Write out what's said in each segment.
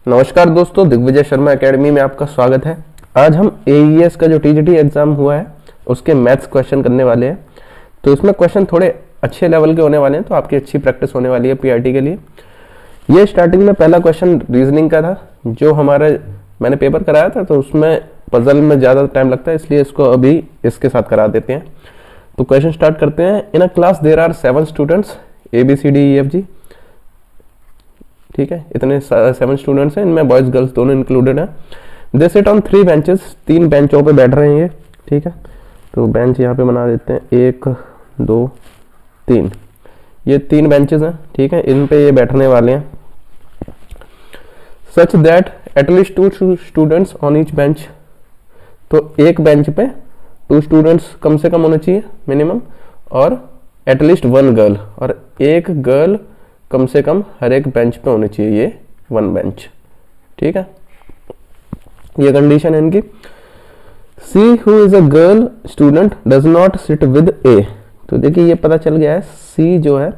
नमस्कार दोस्तों, दिग्विजय शर्मा एकेडमी में आपका स्वागत है। आज हम AES का जो TGT एग्जाम हुआ है उसके मैथ्स क्वेश्चन करने वाले हैं। तो इसमें क्वेश्चन थोड़े अच्छे लेवल के होने वाले हैं, तो आपकी अच्छी प्रैक्टिस होने वाली है PRT के लिए। ये स्टार्टिंग में पहला क्वेश्चन रीजनिंग का था, जो हमारा मैंने पेपर कराया था, तो उसमें पजल में ज़्यादा टाइम लगता है, इसलिए इसको अभी इसके साथ करा देते हैं। तो क्वेश्चन स्टार्ट करते हैं। In a class there are 7 students ABCDEFG। ठीक है, इतने 7 स्टूडेंट्स हैं, इनमें बॉयज गर्ल्स दोनों इंक्लूडेड हैं। दे सिट ऑन 3 बेंचेस, 3 बेंचों पे बैठ रहे हैं ये। ठीक है, तो बेंच यहाँ पे बना देते हैं, 1 2 3। ये 3 बेंचेस हैं। ठीक है, इन पे ये बैठने वाले हैं। Such that at least 2 students on each bench. तो एक बेंच पे 2 स्टूडेंट्स कम से कम होने चाहिए मिनिमम, और एटलीस्ट 1 गर्ल, और एक गर्ल कम से कम हर एक बेंच पे होनी चाहिए, ये 1 बेंच। ठीक है, ये कंडीशन है इनकी। She who is a girl student does not sit with A. तो देखिए ये पता चल गया है, सी जो है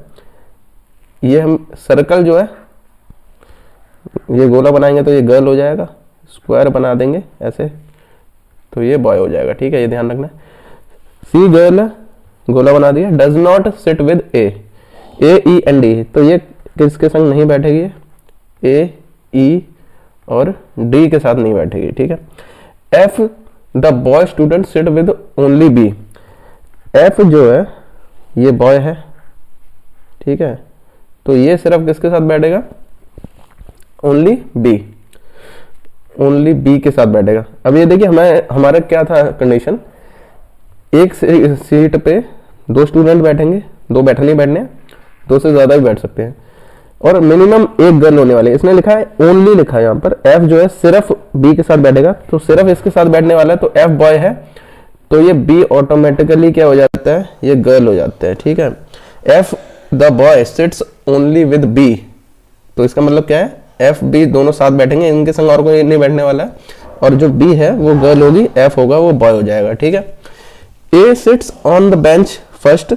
ये हम सर्कल जो है ये गोला बनाएंगे तो ये गर्ल हो जाएगा, स्क्वायर बना देंगे ऐसे तो ये बॉय हो जाएगा। ठीक है, ये ध्यान रखना है। सी गर्ल है, गोला बना दिया। Does not sit with AEND, तो ये किसके संग नहीं बैठेगी? AE और D के साथ नहीं बैठेगी। ठीक है। F the boy student sit with only B। F जो है ये बॉय है। ठीक है, तो ये सिर्फ किसके साथ बैठेगा? ओनली B के साथ बैठेगा। अब ये देखिए हमारे क्या था कंडीशन, एक सीट पे 2 स्टूडेंट बैठेंगे, 2 बैठे नहीं बैठने, 2 से ज्यादा भी बैठ सकते हैं, और मिनिमम 1 गर्ल होने वाली है। इसने लिखा है ओनली, लिखा है यहाँ पर। F जो है सिर्फ B के साथ बैठेगा, तो सिर्फ इसके साथ बैठने वाला है, तो F बॉय है, तो ये B ऑटोमेटिकली क्या हो जाता है? ये गर्ल हो जाता है। ठीक है, F the boy sits only with B। तो इसका मतलब क्या है? F B दोनों साथ बैठेंगे, इनके संग और कोई नहीं बैठने वाला है, और जो B है वो गर्ल होगी, F होगा वो बॉय हो जाएगा। ठीक है। A sits on the bench first.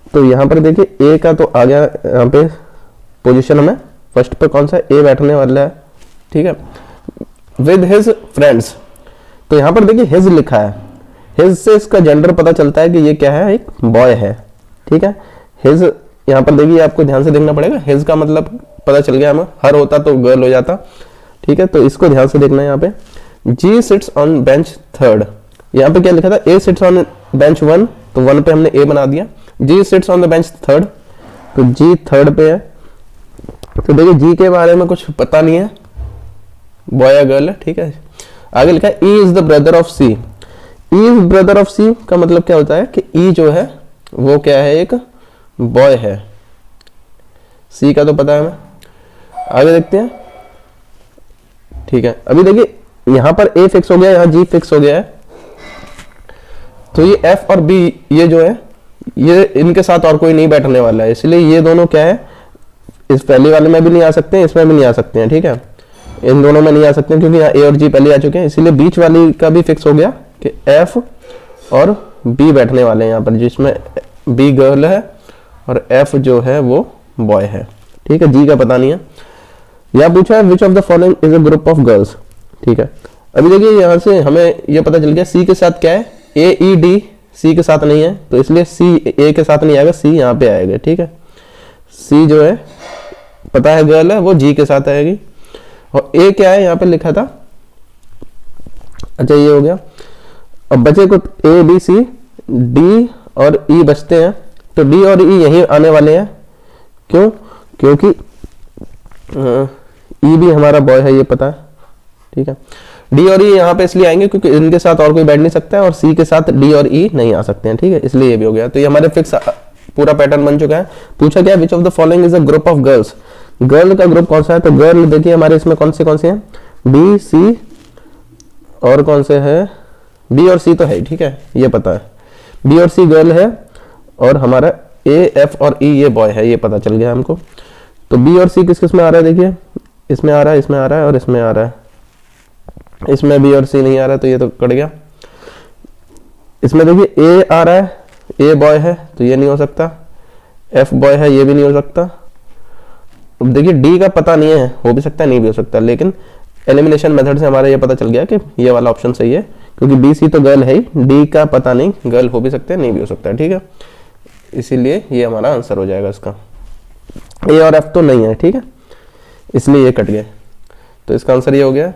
तो यहाँ पर देखिए A का तो आ गया यहाँ पे पोजीशन में, फर्स्ट पे कौन सा? A बैठने वाला है। ठीक है, विद हिज फ्रेंड्स। तो यहाँ पर देखिए हिज लिखा है, हिज से इसका जेंडर पता चलता है कि ये क्या है? एक बॉय है। ठीक है, हिज यहाँ पर देखिए आपको ध्यान से देखना पड़ेगा, हिज का मतलब पता चल गया हमें, हर होता तो गर्ल हो जाता। ठीक है, तो इसको ध्यान से देखना है। यहाँ पे G sits on bench 3rd। यहाँ पे क्या लिखा था? A सिट्स ऑन बेंच 1, तो 1 पे हमने A बना दिया। G sits on the bench 3rd, तो G 3rd पे है। तो देखिए G के बारे में कुछ पता नहीं है, बॉय या गर्ल है। ठीक है, आगे लिखा है E is the brother of C। E is brother of C का मतलब क्या होता है कि E जो है वो क्या है? एक बॉय है। C का तो पता है हमें, आगे देखते हैं। ठीक है, अभी देखिए यहाँ पर A फिक्स हो गया, यहाँ G फिक्स हो गया है, तो ये F और B ये जो है ये इनके साथ और कोई नहीं बैठने वाला है, इसलिए ये दोनों क्या है? इस पहले वाले में भी नहीं आ सकते हैं, इसमें भी नहीं आ सकते हैं। ठीक है, इन दोनों में नहीं आ सकते हैं क्योंकि यहाँ A और G पहले आ चुके हैं, इसीलिए बीच वाली का भी फिक्स हो गया कि F और B बैठने वाले हैं यहाँ पर, जिसमें B गर्ल है और F जो है वो बॉय है। ठीक है, G का पता नहीं है। यहाँ पूछा है which of the following is a group of girls. ठीक है, अभी देखिए यहाँ से हमें ये पता चल गया C के साथ क्या है? AED C के साथ नहीं है, तो इसलिए C A के साथ नहीं आएगा, C यहाँ पे आएगा। ठीक है, C जो है पता है गर्ल है, वो G के साथ आएगी। और A क्या है यहाँ पे लिखा था? अच्छा, ये हो गया। अब बचे को A B C D और E बचते हैं, तो D और E यही आने वाले हैं। क्यों? क्योंकि E भी हमारा बॉय है, ये पता है। ठीक है, D और E यहाँ पे इसलिए आएंगे क्योंकि इनके साथ और कोई बैठ नहीं सकता है, और C के साथ D और E नहीं आ सकते हैं। ठीक है, इसलिए ये भी हो गया। तो ये हमारे फिक्स पूरा पैटर्न बन चुका है। पूछा गया which of the following is a group of girls. Girl का ग्रुप कौन सा है? तो गर्ल देखिए हमारे इसमें कौन से हैं? B C और कौन से है? B और C तो है। ठीक है, ये पता है, B और C गर्ल है, और हमारा A F और E ये बॉय है, ये पता चल गया हमको। तो B और C किस में आ रहा है? देखिए इसमें आ रहा है, इसमें आ रहा है, और इसमें आ रहा है। इसमें B और C नहीं आ रहा है, तो ये तो कट गया। इसमें देखिए A आ रहा है, A बॉय है, तो ये नहीं हो सकता। F बॉय है, ये भी नहीं हो सकता। अब देखिए डी का पता नहीं है, हो भी सकता है नहीं भी हो सकता, लेकिन एलिमिनेशन मेथड से हमारा ये पता चल गया कि ये वाला ऑप्शन सही है, क्योंकि बी सी तो गर्ल है ही, डी का पता नहीं, गर्ल हो भी सकते हैं नहीं भी हो सकता है, ठीक है। इसीलिए ये हमारा आंसर हो जाएगा इसका, ए और एफ तो नहीं है, ठीक है, इसलिए ये कट गए। तो इसका आंसर ये हो गया।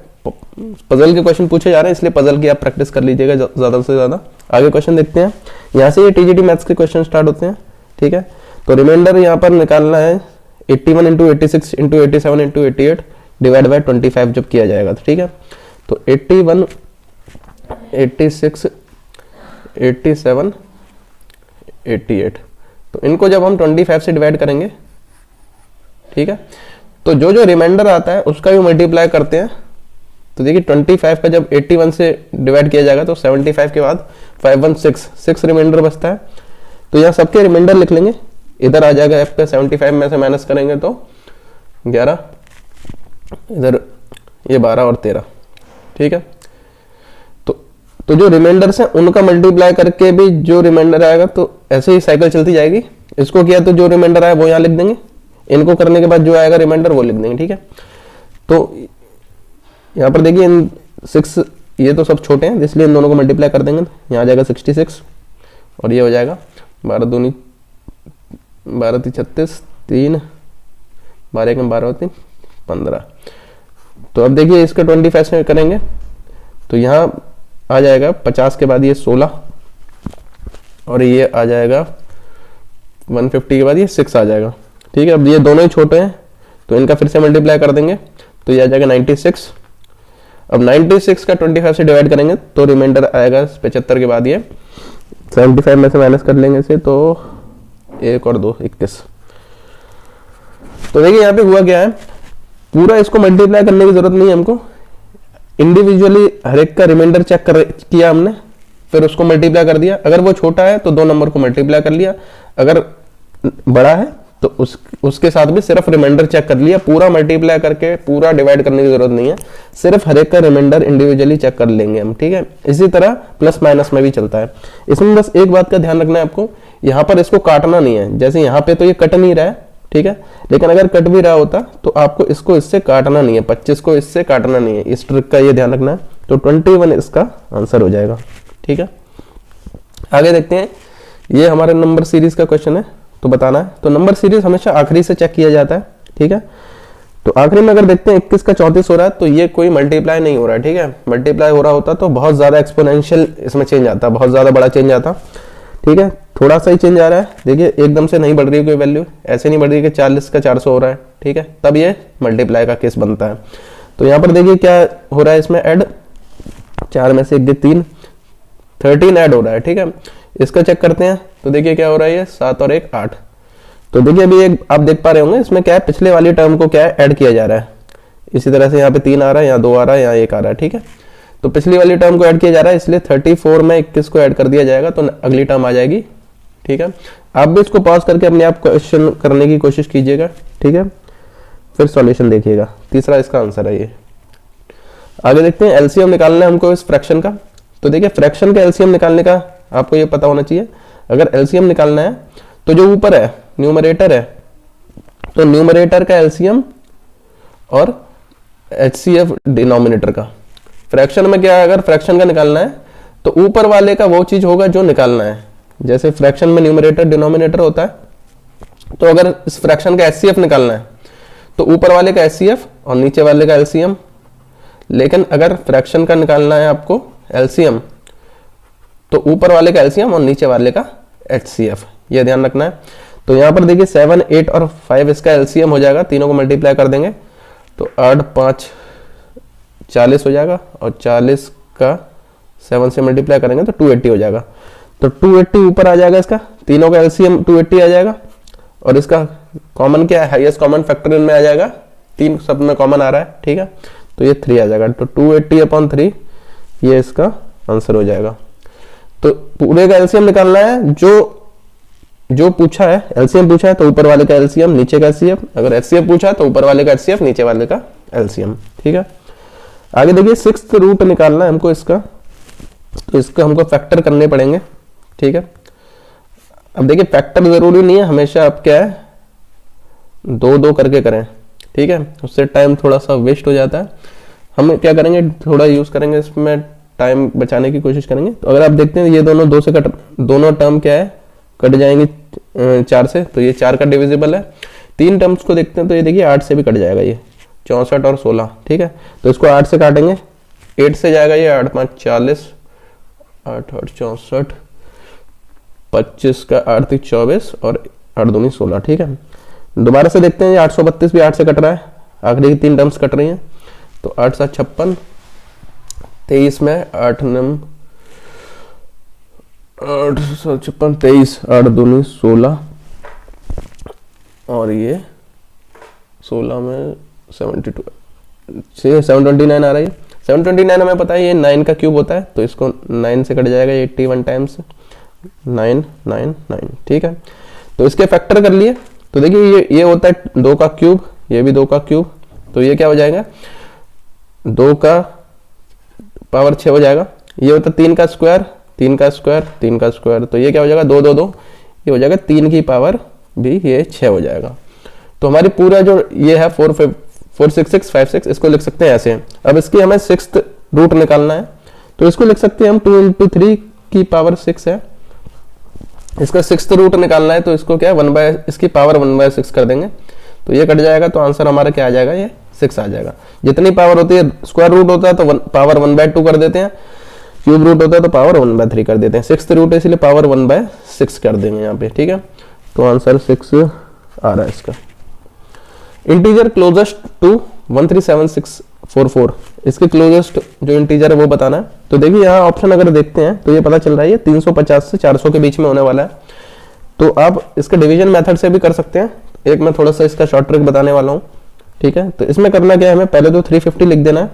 पजल के क्वेश्चन पूछे जा रहे हैं, इसलिए पजल की आप प्रैक्टिस कर लीजिएगा ज़्यादा से ज़्यादा। आगे क्वेश्चन देखते हैं, यहाँ से ये टीजीटी मैथ्स के क्वेश्चन स्टार्ट होते हैं, ठीक है। तो रिमाइंडर यहाँ पर निकालना है 81 into 86 into 87 into 88 divide by 25 जब किया जाएगा, तो ठीक है। तो 81, 86, 87, 88, तो इनको जब हम 25 से डिवाइड करेंगे, ठीक है, तो जो जो रिमाइंडर आता है उसका भी मल्टीप्लाई करते हैं। तो देखिए 25 का जब 81 से डिवाइड किया जाएगा तो 75 के बाद 516 रिमाइंडर बचता है। तो यहाँ सबके रिमाइंडर लिख लेंगे, इधर आ जाएगा एफ पे 75 में से माइनस करेंगे तो 11, इधर ये 12 और 13, ठीक है। तो जो रिमाइंडर्स हैं उनका मल्टीप्लाई करके भी जो रिमाइंडर आएगा, तो ऐसे ही साइकिल चलती जाएगी। इसको किया तो जो रिमाइंडर आया वो यहाँ लिख देंगे, इनको करने के बाद जो आएगा रिमाइंडर वो लिख देंगे, ठीक है। तो यहाँ पर देखिए इन 6, ये तो सब छोटे हैं इसलिए इन दोनों को मल्टीप्लाई कर देंगे, यहाँ आ जाएगा 66 और ये हो जाएगा 12 दूनी 12 × 36, 3 12 × 12 3 15। तो अब देखिए इसका 25 में करेंगे तो यहाँ आ जाएगा 50 के बाद ये 16 और ये आ जाएगा 150 के बाद ये 6 आ जाएगा, ठीक है। अब ये दोनों ही छोटे हैं तो इनका फिर से मल्टीप्लाई कर देंगे तो ये आ जाएगा 96। अब 96 का 25 से डिवाइड करेंगे तो रिमाइंडर आएगा 75 के बाद ये 75 में से माइनस कर लेंगे इसे, तो 1 और 2 21। तो देखिए यहाँ पे हुआ क्या है, पूरा इसको मल्टीप्लाई करने की जरूरत नहीं है हमको, इंडिविजुअली हर एक का रिमाइंडर चेक किया हमने, फिर उसको मल्टीप्लाई कर दिया। अगर वो छोटा है तो 2 नंबर को मल्टीप्लाई कर लिया, अगर बड़ा है तो उसके साथ भी सिर्फ रिमाइंडर चेक कर लिया, पूरा मल्टीप्लाई करके पूरा डिवाइड करने की जरूरत नहीं है, सिर्फ हर एक का रिमाइंडर इंडिविजुअली चेक कर लेंगे हम, ठीक है। इसी तरह प्लस माइनस में भी चलता है। इसमें बस एक बात का ध्यान रखना है आपको, यहाँ पर इसको काटना नहीं है, जैसे यहाँ पे तो ये कट नहीं रहा है, ठीक है, लेकिन अगर कट भी रहा होता तो आपको इसको इससे काटना नहीं है, 25 को इससे काटना नहीं है, इस ट्रिक का ये ध्यान रखना है। तो 21 इसका आंसर हो जाएगा, ठीक है। आगे देखते हैं, ये हमारे नंबर सीरीज का क्वेश्चन है तो बताना है। तो नंबर सीरीज हमेशा आखिरी से चेक किया जाता है, ठीक है। तो आखिरी में अगर देखते हैं 21 का 34 हो रहा है तो ये कोई मल्टीप्लाई नहीं हो रहा है, ठीक है। मल्टीप्लाई हो रहा होता तो बहुत ज्यादा एक्सपोनेंशियल इसमें चेंज आता, बहुत ज्यादा बड़ा चेंज आता, ठीक है। थोड़ा सा ही चेंज आ रहा है, देखिए एकदम से नहीं बढ़ रही कोई वैल्यू, ऐसे नहीं बढ़ रही कि 40 का 400 हो रहा है, ठीक है, तब ये मल्टीप्लाई का केस बनता है। तो यहाँ पर देखिए क्या हो रहा है, इसमें ऐड 4 में से 1 3 13 ऐड हो रहा है, ठीक है। इसका चेक करते हैं तो देखिए क्या हो रहा है, ये 7 और 1 8। तो देखिए अभी एक आप देख पा रहे होंगे इसमें क्या है, पिछले वाली टर्म को क्या है ऐड किया जा रहा है। इसी तरह से यहाँ पे 3 आ रहा है, यहाँ 2 आ रहा है, यहाँ 1 आ रहा है, ठीक है। तो पिछली वाली टर्म को ऐड किया जा रहा है, इसलिए 34 में 21 को ऐड कर दिया जाएगा तो अगली टर्म आ जाएगी, ठीक है। आप भी इसको पॉज करके अपने आप क्वेश्चन करने की कोशिश कीजिएगा, ठीक है, फिर सॉल्यूशन देखिएगा। तीसरा इसका आंसर है ये। आगे देखते हैं, एलसीएम निकालना है हमको इस फ्रैक्शन का। तो देखिए फ्रैक्शन का एलसीएम निकालने का आपको ये पता होना चाहिए, अगर एलसीएम निकालना है तो जो ऊपर है न्यूमरेटर है, तो न्यूमरेटर का एलसीएम और एचसीएफ डिनोमिनेटर का। फ्रैक्शन में क्या है, अगर फ्रैक्शन का निकालना है तो ऊपर वाले का वो चीज होगा जो निकालना है, जैसे फ्रैक्शन में न्यूमरेटर डिनोमिनेटर होता है, तो अगर इस फ्रैक्शन का एचसीएफ निकालना है तो ऊपर वाले का एचसीएफ और नीचे वाले का एलसीएम। लेकिन अगर फ्रैक्शन का निकालना है आपको एलसीएम तो ऊपर वाले का एलसीएम और नीचे वाले का एचसीएफ, ये ध्यान रखना है। तो यहाँ पर देखिए 7 8 और 5 इसका एलसीएम हो जाएगा, तीनों को मल्टीप्लाई कर देंगे तो 8 5 40 हो जाएगा और 40 का 7 से मल्टीप्लाई करेंगे तो 280 हो जाएगा। तो 280 ऊपर आ जाएगा, इसका तीनों का एलसीएम 280 आ जाएगा और इसका कॉमन क्या है, हाईएस्ट कॉमन फैक्टर इनमें आ जाएगा, 3 सब में कॉमन आ रहा है, ठीक है। तो ये 3 आ जाएगा, तो 280/3 ये इसका आंसर हो जाएगा। तो पूरे का एलसीएम निकालना है, जो पूछा है एलसीएम पूछा है तो ऊपर वाले का एलसीएम नीचे का एचसीएफ, अगर एचसीएफ पूछा है तो ऊपर वाले का एचसीएफ नीचे वाले का एलसीएम, ठीक है। आगे देखिए 6th रूट निकालना है हमको इसका, तो इसको हमको फैक्टर करने पड़ेंगे, ठीक है। अब देखिए फैक्टर जरूरी नहीं है हमेशा, आप क्या है दो दो करके करें, ठीक है, उससे टाइम थोड़ा सा वेस्ट हो जाता है। हम क्या करेंगे, थोड़ा यूज़ करेंगे इसमें, टाइम बचाने की कोशिश करेंगे। तो अगर आप देखते हैं ये दोनों दो से कट, दोनों टर्म क्या है, कट जाएंगे 4 से, तो ये 4 का डिविजिबल है। 3 टर्म्स को देखते हैं तो ये देखिए 8 से भी कट जाएगा, ये 64 और 16, ठीक है। तो इसको 8 से काटेंगे, 8 से जाएगा ये 8 5 40, 8 8 64, 25 का 8 3 24 और 8 दूनी 16, ठीक है। दोबारा से देखते हैं, ये 832 भी 8 से कट रहा है, आखिरी की 3 टर्म्स कट रही हैं। तो 8 7 56, 23 में 8 9 8 7 56 23, 8 दूनी 16 और ये 16 में 72 729 आ रही है। 729 हमें पता है ये 9 का क्यूब होता है, तो इसको 9 से कट जाएगा 81 टाइम्स 9 9 9, ठीक है। तो इसके फैक्टर कर लिए, तो देखिए ये होता है 2 का क्यूब, ये भी 2 का क्यूब, तो ये क्या हो जाएगा 2 का पावर 6 हो जाएगा। ये होता है 3 का स्क्वायर 3 का स्क्वायर 3 का स्क्वायर, तो ये क्या हो जाएगा 2 2 2, ये हो जाएगा 3 की पावर भी ये 6 हो जाएगा। तो हमारी पूरा जो ये है 4 6 6 5 6, इसको लिख सकते हैं ऐसे। अब इसकी हमें 6th रूट निकालना है, तो इसको लिख सकते हैं हम 2 × 3 की पावर 6 है, इसका 6th रूट निकालना है, तो इसको क्या है इसकी पावर 1/6 कर देंगे, तो ये कट जाएगा। तो आंसर हमारा क्या आ जाएगा, ये 6 आ जाएगा। जितनी पावर होती है, स्क्वायर रूट होता है तो पावर 1/2 कर देते हैं, क्यूब रूट होता है तो पावर 1/3 कर देते हैं, 6th रूट है इसलिए पावर 1/6 कर देंगे यहाँ पे, ठीक है। तो आंसर 6 आ रहा है इसका। इंटीजर क्लोजेस्ट टू 137644, इसके क्लोजेस्ट जो इंटीजर है वो बताना है। तो देखिए यहाँ ऑप्शन अगर देखते हैं तो ये पता चल रहा है ये 350 से 400 के बीच में होने वाला है। तो आप इसके डिवीजन मेथड से भी कर सकते हैं, एक मैं थोड़ा सा इसका शॉर्ट ट्रिक बताने वाला हूँ, ठीक है। तो इसमें करना क्या है, हमें पहले तो 350 लिख देना है।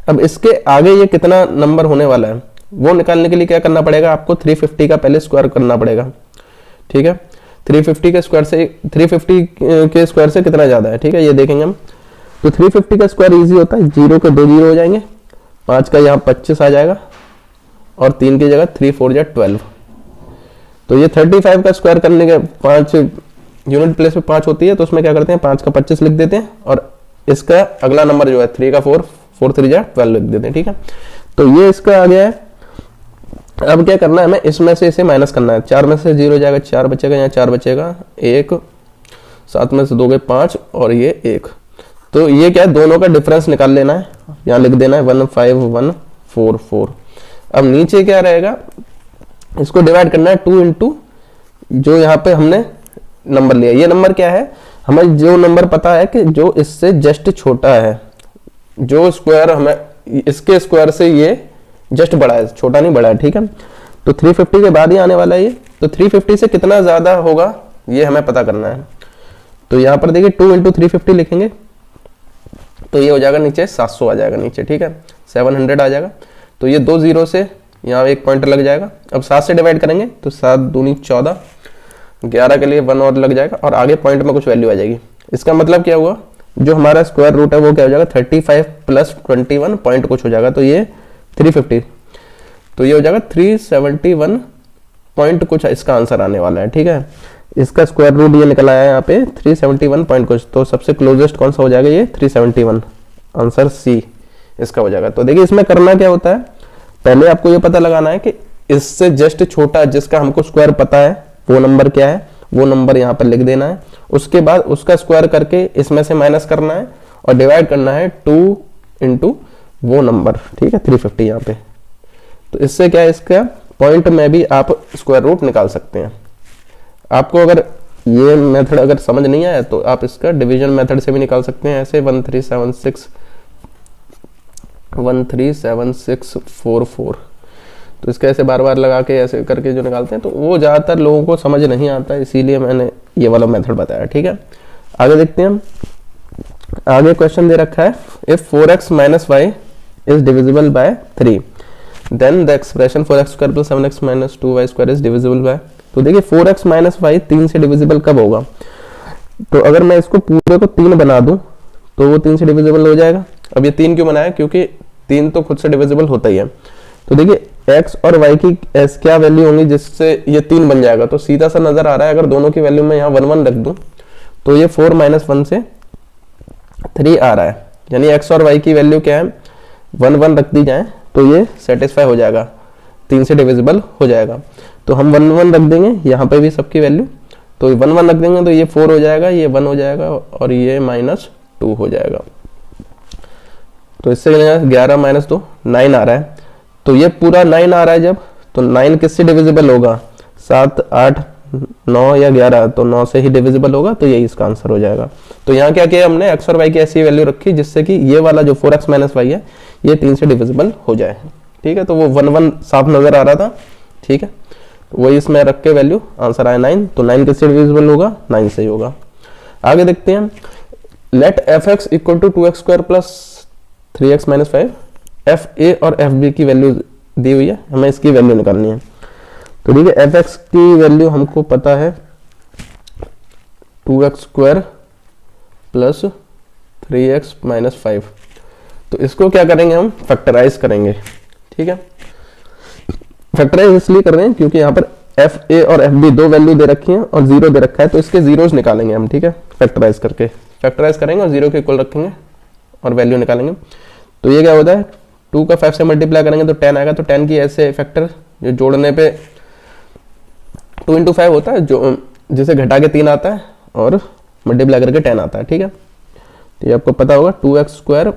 अब इसके आगे ये कितना नंबर होने वाला है वो निकालने के लिए क्या करना पड़ेगा, आपको 350 का पहले स्क्वायर करना पड़ेगा, ठीक है। 350 के स्क्वायर से 350 के स्क्वायर से कितना ज्यादा है, ठीक है, ये देखेंगे हम। तो 350 का स्क्वायर इजी होता है, 0 के 2 0 हो जाएंगे, 5 का यहाँ 25 आ जाएगा और 3 की जगह 3 4 12। तो ये 35 का स्क्वायर करने के 5 यूनिट प्लेस पे 5 होती है, तो उसमें क्या करते हैं 5 का 25 लिख देते हैं और इसका अगला नंबर जो है 3 का 4 4 3 12 लिख देते हैं, ठीक है। तो ये इसका आ गया है। अब क्या करना है, हमें इसमें से इसे माइनस करना है। 4 में से 0 जाएगा, 4 बचेगा, यहाँ 4 बचेगा, 1 7 में से 2 गए 5 और ये 1। तो ये क्या है, दोनों का डिफरेंस निकाल लेना है, यहाँ लिख देना है 15144। अब नीचे क्या रहेगा, इसको डिवाइड करना है 2 × जो यहाँ पे हमने नंबर लिया। ये नंबर क्या है, हमें जो नंबर पता है कि जो इससे जस्ट छोटा है, जो स्क्वायर हमें इसके स्क्वायर से ये जस्ट बड़ा है, छोटा नहीं बड़ा है, ठीक है। तो 350 के बाद ही आने वाला है ये, तो 350 से कितना ज्यादा होगा ये हमें पता करना है। तो यहाँ पर देखिए 2 × 350 लिखेंगे तो ये हो जाएगा नीचे 700 आ जाएगा नीचे, ठीक है, 700 आ जाएगा। तो ये 2 0 से यहाँ एक पॉइंट लग जाएगा। अब 7 से डिवाइड करेंगे तो 7 दूनी 14, 11 के लिए 1 और लग जाएगा और आगे पॉइंट में कुछ वैल्यू आ जाएगी। इसका मतलब क्या हुआ, जो हमारा स्क्वायर रूट है वो क्या हो जाएगा 35 + 21 पॉइंट कुछ हो जाएगा, तो ये 350, तो ये हो जाएगा 371 पॉइंट कुछ इसका आंसर आने वाला है, ठीक है। इसका स्क्वायर रूट ये निकल आया है यहाँ पे 371 पॉइंट कुछ, तो सबसे क्लोजेस्ट कौन सा हो जाएगा, ये 371, आंसर सी इसका हो जाएगा। तो देखिए इसमें करना क्या होता है, पहले आपको ये पता लगाना है कि इससे जस्ट छोटा जिसका हमको स्क्वायर पता है वो नंबर क्या है, वो नंबर यहाँ पर लिख देना है। उसके बाद उसका स्क्वायर करके इसमें से माइनस करना है और डिवाइड करना है 2 × वो नंबर, ठीक है, 350 यहाँ पे। तो इससे क्या है, इसका पॉइंट में भी आप स्क्वायर रूट निकाल सकते हैं। आपको अगर ये मेथड अगर समझ नहीं आया तो आप इसका डिवीजन मेथड से भी निकाल सकते हैं, ऐसे 13764। तो इसका ऐसे बार बार लगा के ऐसे करके जो निकालते हैं, तो वो ज़्यादातर लोगों को समझ नहीं आता, इसीलिए मैंने ये वाला मेथड बताया, ठीक है। आगे देखते हैं हम। आगे क्वेश्चन दे रखा है, if 4x - y is divisible by 3 then the expression 4x² + 7x - 2y² is divisible by। तो देखिए 4x - y 3 से डिविजिबल कब होगा, तो अगर मैं इसको पूरे को 3 बना दूं तो वो 3 से डिविजिबल हो जाएगा। अब ये 3 क्यों बनाया, क्योंकि 3 तो खुद से डिविजिबल होता ही है। तो देखिए x और y की क्या वैल्यू होंगी जिससे ये 3 बन जाएगा, तो सीधा सा नजर आ रहा है, अगर दोनों की वैल्यू में यहाँ 1 1 रख दूं तो ये 4 - 1 से 3 आ रहा है, यानी x और y की वैल्यू क्या है, 1 1 रख दी जाए तो ये सेटिस्फाई हो जाएगा, 3 से डिविजिबल हो जाएगा। तो हम 1 1 रख देंगे यहाँ पे भी सबकी वैल्यू, तो 1 1 रख देंगे तो ये 4 हो जाएगा, ये 1 हो जाएगा और ये -2 हो जाएगा। तो इससे 11 - 2 9 आ रहा है। तो ये पूरा 9 आ रहा है जब, तो 9 किससे डिविजिबल होगा, 7 8 9 या 11, तो 9 से ही डिविजिबल होगा, तो यही इसका आंसर हो जाएगा। तो यहाँ क्या किया हमने, x और y की ऐसी वैल्यू रखी जिससे कि ये वाला जो 4x - y है ये 3 से डिविजिबल हो जाए। ठीक है, तो वो 1 1 साफ नजर आ रहा था। ठीक है, वही इसमें रख के वैल्यू आंसर आया 9। तो 9 किससे डिविजिबल होगा, 9 से ही होगा। आगे देखते हैं, late fx = 2x² + 3x - 5, fa और fb की वैल्यू दी हुई है, हमें इसकी वैल्यू निकालनी है। तो ठीक है, fx की वैल्यू हमको पता है 2x² + 3x - 5। तो इसको क्या करेंगे, हम फैक्टराइज करेंगे। ठीक है, फैक्टराइज इसलिए कर रहे हैं क्योंकि यहाँ पर fa और fb दो वैल्यू दे रखी हैं और 0 दे रखा है, तो इसके जीरोस निकालेंगे हम। ठीक है, फैक्टराइज करके फैक्टराइज करेंगे और 0 के इक्वल रखेंगे और वैल्यू निकालेंगे। तो ये क्या होता है, 2 का 5 से मल्टीप्लाई करेंगे तो 10 आएगा। तो 10 की ऐसे फैक्टर जो जोड़ने पे 2 × 5 होता है, जो जिसे घटा के 3 आता है और मल्टीप्लाई करके 10 आता है। ठीक है, तो ये आपको पता होगा 2x²,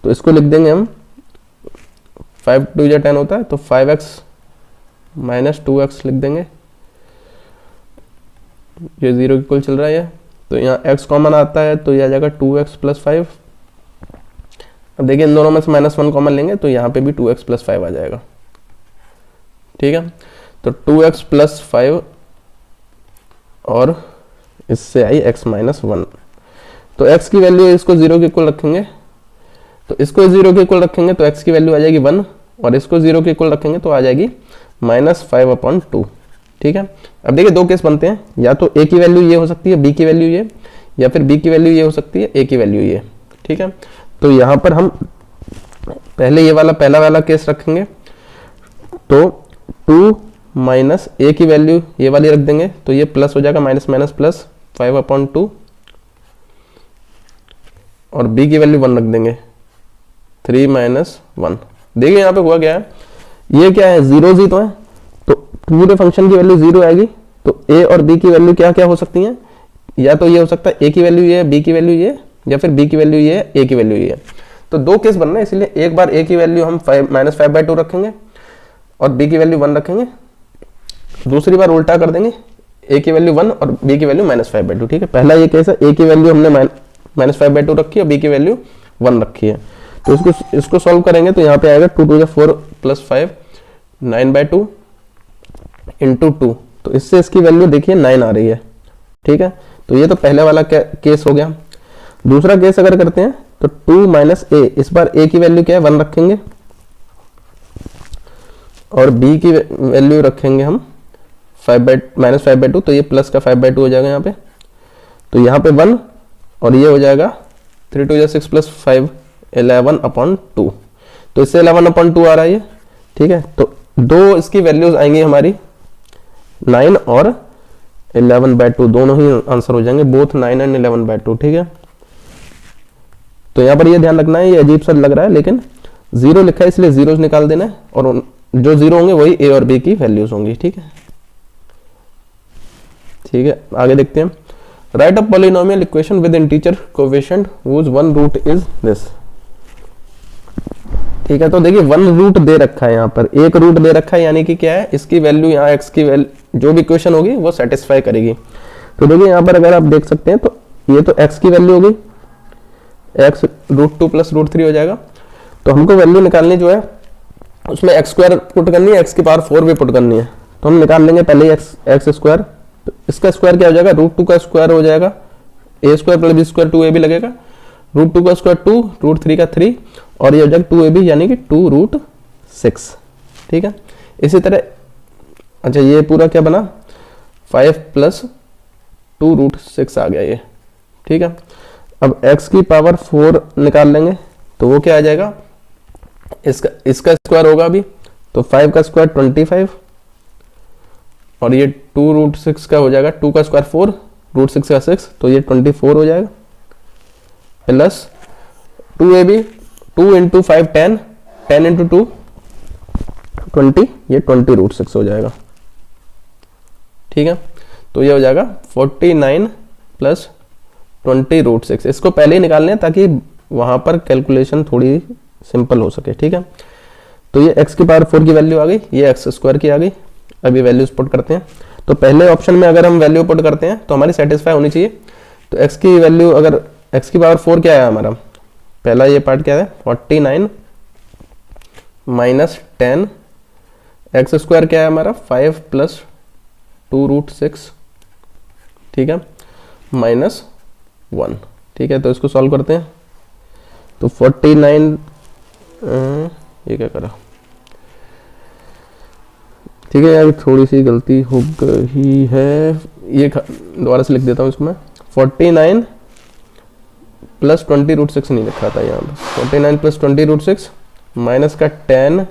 तो इसको लिख देंगे हम 5 × 2 = 10 होता है, तो 5x - 2x लिख देंगे। ये 0 के इक्वल चल रहा है, तो यहाँ x कॉमन आता है तो ये आ जाएगा 2x + 5। अब देखिए इन दोनों में से -1 कॉमन लेंगे तो यहाँ पे भी 2x + 5 आ जाएगा। ठीक है, तो 2x + 5 और इससे आई x - 1। तो x की वैल्यू इसको 0 के इक्वल रखेंगे, तो इसको 0 के इक्वल रखेंगे तो x की वैल्यू आ जाएगी 1, और इसको 0 के इक्वल रखेंगे तो आ जाएगी -5/2। ठीक है, अब देखिए दो केस बनते हैं, या तो a की वैल्यू ये हो सकती है, b की वैल्यू ये, या फिर b की वैल्यू ये हो सकती है, a की वैल्यू ये। ठीक है, तो यहाँ पर हम पहले ये वाला पहला वाला केस रखेंगे, तो 2 - a की वैल्यू ये वाली रख देंगे, तो ये प्लस हो जाएगा, -5/2, और b की वैल्यू 1 रख देंगे, 3 - 1। देखिए यहाँ पे हुआ क्या है, ये क्या है, जीरोज ही तो है, तो पूरे फंक्शन की वैल्यू 0 आएगी। तो a और b की वैल्यू क्या क्या हो सकती हैं, या तो ये हो सकता है a की वैल्यू ये, b की वैल्यू ये, या फिर b की वैल्यू ये, a की वैल्यू ये। तो दो केस बनना है, इसलिए एक बार a की वैल्यू हम -5/2 रखेंगे और b की वैल्यू 1 रखेंगे, दूसरी बार उल्टा कर देंगे, a की वैल्यू 1 और b की वैल्यू -5/2। ठीक है, पहला ये केस है, a की वैल्यू हमने -5/2 रखी है और b की वैल्यू 1 रखी है। तो इसको सॉल्व करेंगे तो यहाँ पे आएगा 2 × 4 + 5 9/2 × 2। तो इससे इसकी वैल्यू देखिए 9 आ रही है। ठीक है, तो ये तो पहले वाला केस हो गया। दूसरा केस अगर करते हैं तो 2 - a, इस बार a की वैल्यू क्या है, 1 रखेंगे, और b की वैल्यू रखेंगे हम -5/2, तो ये प्लस का 5/2 हो जाएगा यहाँ पे। तो यहाँ पे 1 और ये हो जाएगा 3 × 2 = 6 + 5 11/2। तो इससे 11/2 आ रहा है ये। ठीक है, तो दो इसकी वैल्यूज आएंगी हमारी 9 और 11/2, दोनों ही आंसर हो जाएंगे, बोथ 9 और 11/2। ठीक है, तो यहाँ पर ये ध्यान रखना है, ये अजीब सा लग रहा है लेकिन 0 लिखा है इसलिए जीरोस निकाल देना है, और जो 0 होंगे वही a और b की वैल्यूज होंगी। ठीक है, ठीक है, आगे देखते हैं। Write a polynomial equation with integer coefficient whose one root is this. ठीक है, तो देखिए 1 रूट दे रखा है, यहाँ पर एक रूट दे रखा है, यानी कि क्या है, इसकी वैल्यू यहाँ x की वैल्यू जो भी इक्वेशन होगी वो सेटिस्फाई करेगी। तो देखिए यहाँ पर अगर आप देख सकते हैं तो ये तो x की वैल्यू होगी, x √2 + √3 हो जाएगा। तो हमको वैल्यू निकालनी जो है उसमें x² पुट करनी है, x की पावर 4 भी पुट करनी है। तो हम निकाल लेंगे पहले x², तो इसका स्क्वायर क्या हो जाएगा, √2 का स्क्वायर हो जाएगा, a² + b² 2ab लगेगा, √2 का स्क्वायर 2, √3 का 3, और ये हो जाएगा 2ab यानी कि 2√6। ठीक है, इसी तरह अच्छा ये पूरा क्या बना, 5 + 2√6 आ गया ये। ठीक है, अब x की पावर 4 निकाल लेंगे तो वो क्या आ जाएगा, इसका स्क्वायर होगा अभी, तो 5 का स्क्वायर 25, और ये 2√6 का हो जाएगा, 2 का स्क्वायर 4, रूट 6 का 6, तो ये 24 हो जाएगा, प्लस 2ab, 2 इंटू 5 10, 10 इंटू 2 20, ये 20 रूट 6 हो जाएगा। ठीक है, तो ये हो जाएगा 49 प्लस 20 रूट 6। इसको पहले ही निकाल लें ताकि वहां पर कैलकुलेशन थोड़ी सिंपल हो सके। ठीक है, तो ये x की पावर 4 की वैल्यू आ गई, ये x स्क्वायर की आ गई। अभी वैल्यूज पुट करते हैं। तो पहले ऑप्शन में अगर हम वैल्यू पुट करते हैं तो हमारी सेटिस्फाई होनी चाहिए। तो x की वैल्यू, अगर x की पावर 4 क्या है हमारा, पहला ये पार्ट क्या है 49 माइनस 10, एक्स स्क्वायर क्या है हमारा 5 प्लस 2 रूट 6, ठीक है, माइनस 1। ठीक है, तो इसको सॉल्व करते हैं। तो 49 ये क्या करा, ठीक है यार थोड़ी सी गलती हो गई है, ये दोबारा से लिख देता हूँ इसको मैं। 49 प्लस 20 रूट 6 नहीं लिखा था यहाँ पर, 49 प्लस 20 रूट 6 माइनस का 10